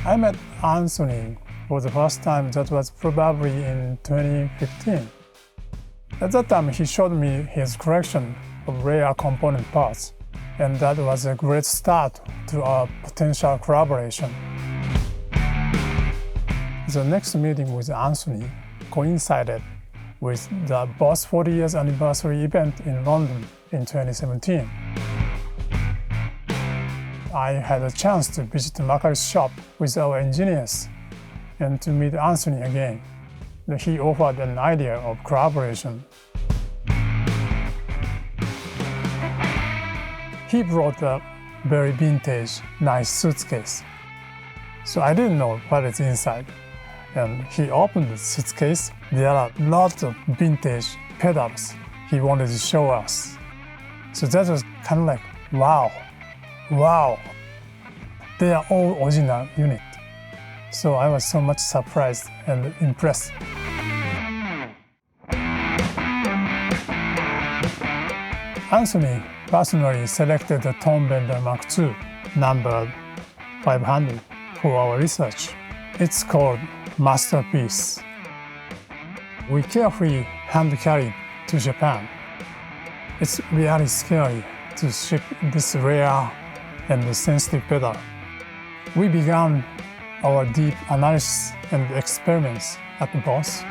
I met Anthony for the first time. That was probably in 2015. At that time, he showed me his collection of rare component parts, and that was a great start to our potential collaboration. The next meeting with Anthony coincided with the BOSS 40 years anniversary event in London in 2017. I had a chance to visit Macari's shop with our engineers and to meet Anthony again. He offered an idea of collaboration. He brought a very vintage, nice suitcase. So I didn't know what is inside. And he opened the suitcase. There are lots of vintage pedals he wanted to show us. So that was kind of like, wow. They are all original unit. So I was so much surprised and impressed. Anthony personally selected the tone bender MKII, numbered 500, for our research. It's called Masterpiece. We carefully hand carried to Japan. It's really scary to ship this rare and sensitive pedal. We began our deep analysis and experiments at BOSS.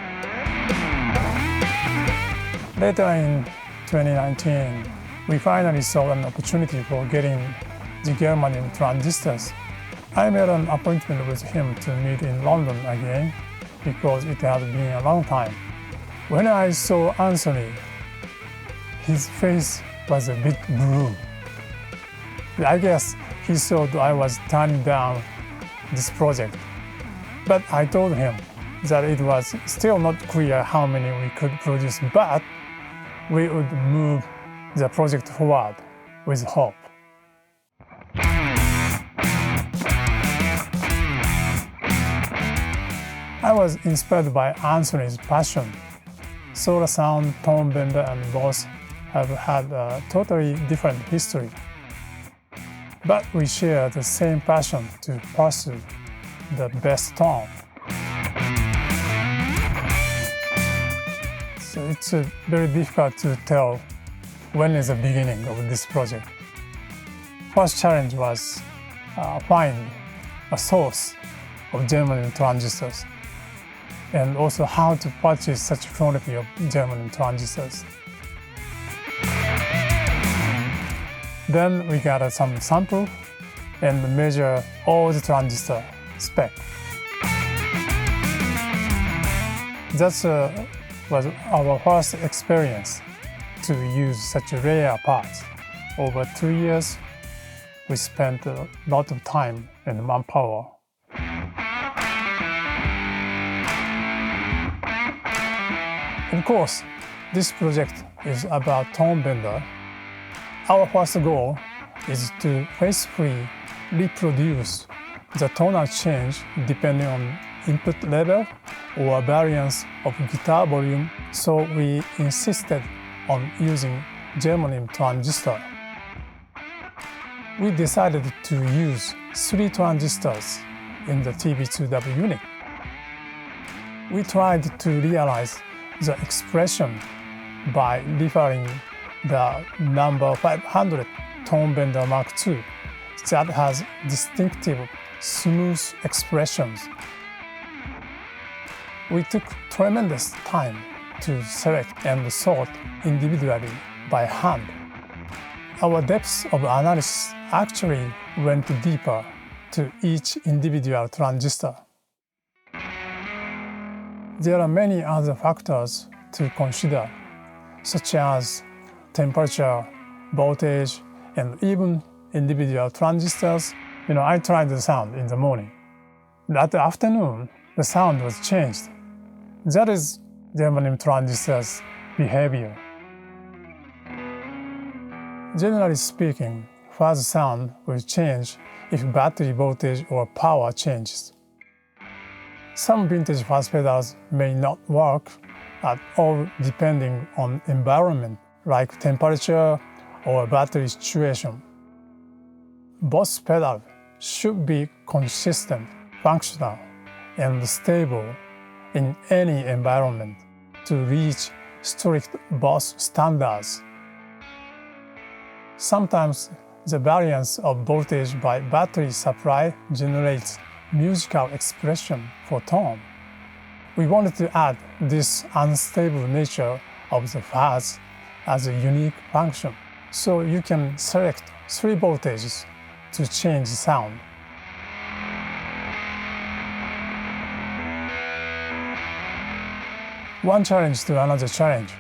Later in 2019, we finally saw an opportunity for getting the germanium transistors. I made an appointment with him to meet in London again because it had been a long time. When I saw Anthony, his face was a bit blue. I guess he thought I was turning down this project. But I told him that it was still not clear how many we could produce, but we would move the project forward with hope. I was inspired by Anthony's passion. Sola Sound, Tone Bender, and BOSS have had a totally different history. But we share the same passion to pursue the best tone. So it's very difficult to tell when is the beginning of this project. First challenge was find a source of germanium transistors, and also how to purchase such quantity of germanium transistors. Then we got some sample and measure all the transistor spec. That was our first experience to use such rare parts. Over 2 years, we spent a lot of time and manpower. Of course, this project is about tone bender. Our first goal is to faithfully reproduce the tonal change depending on input level or variance of guitar volume, so we insisted on using germanium transistor. We decided to use 3 transistors in the TB-2W unit. We tried to realize the expression by referring the number 500 tone bender MKII that has distinctive, smooth expressions. We took tremendous time to select and sort individually by hand. Our depth of analysis actually went deeper to each individual transistor. There are many other factors to consider, such as temperature, voltage, and even individual transistors. I tried the sound in the morning. At the afternoon, the sound was changed. That is germanium transistors' behavior. Generally speaking, fuzz sound will change if battery voltage or power changes. Some vintage fuzz pedals may not work at all depending on environment like temperature or battery situation. BOSS pedal should be consistent functional and stable in any environment to reach strict BOSS standards. Sometimes the variance of voltage by battery supply generates musical expression for tone. We wanted to add this unstable nature of the fuzz as a unique function, so you can select 3 voltages to change the sound. One challenge to another challenge,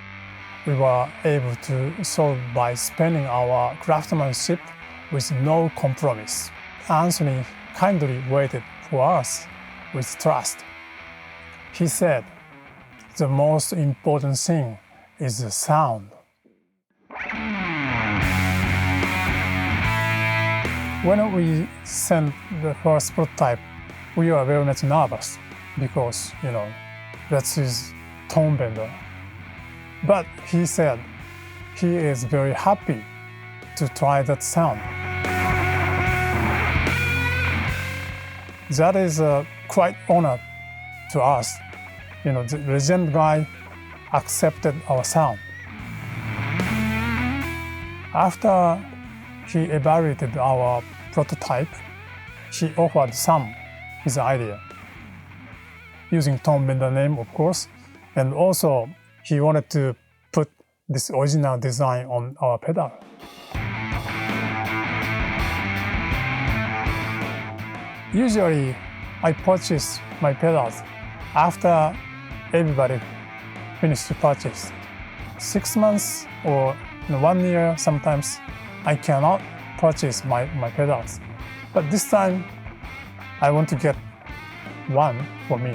we were able to solve by spending our craftsmanship with no compromise. Anthony kindly waited for us with trust. He said, "The most important thing is the sound." When we sent the first prototype, we were very much nervous because, that's his tone bender. But he said he is very happy to try that sound. That is quite honor to us. The legend guy accepted our sound. After he evaluated our prototype, he offered his idea, using tone bender name, of course, and also he wanted to put this original design on our pedal. Usually, I purchase my pedals after everybody finished the purchase. 6 months or 1 year, sometimes I cannot purchase my pedals. But this time, I want to get one for me.